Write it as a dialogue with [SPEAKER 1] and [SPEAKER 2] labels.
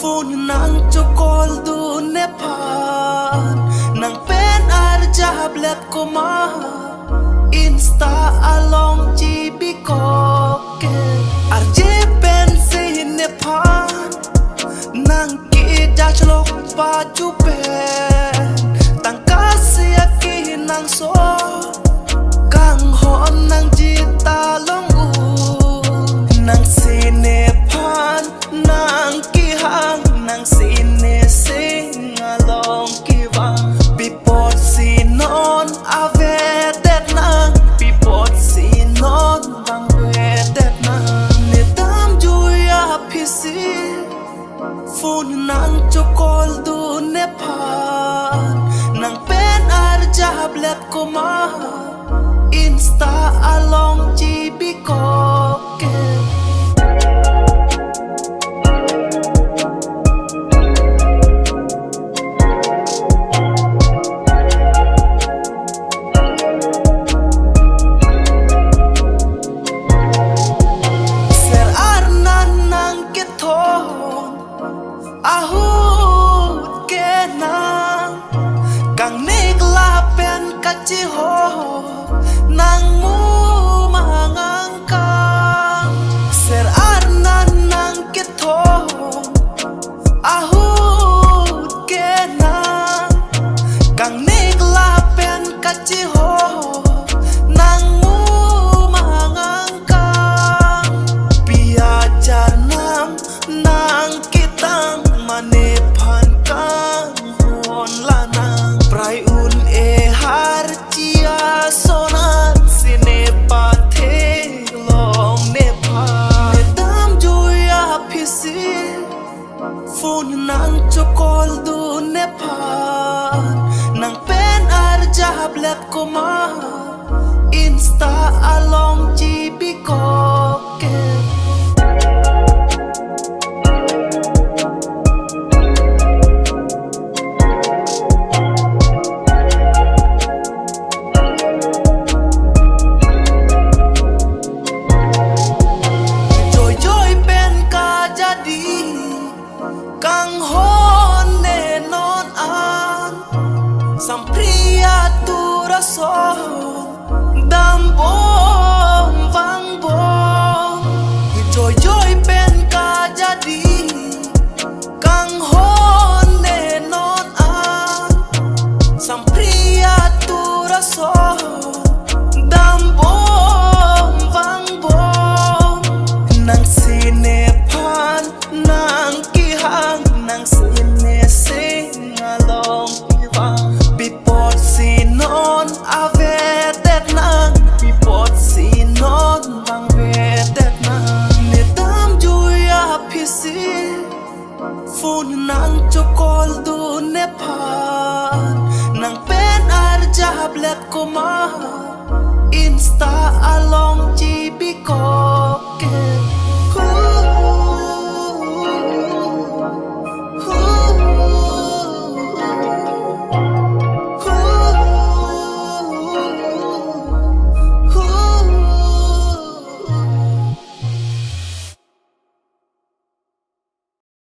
[SPEAKER 1] phun nang chokol du nepan nang pen arjab let koma insta along jibi koke arje pen se nepan nang ki jachlok pa chupen tang kasia ki nang so kang hon nang jita long u nang sine pan nang ki hang nang sine sing along ki wang bipot sinon ave det nang bipot sinon bang we det nang ne DAMJUI APHI si phun nang chokol du nepan nang pen arjab let koma insta along jibi ko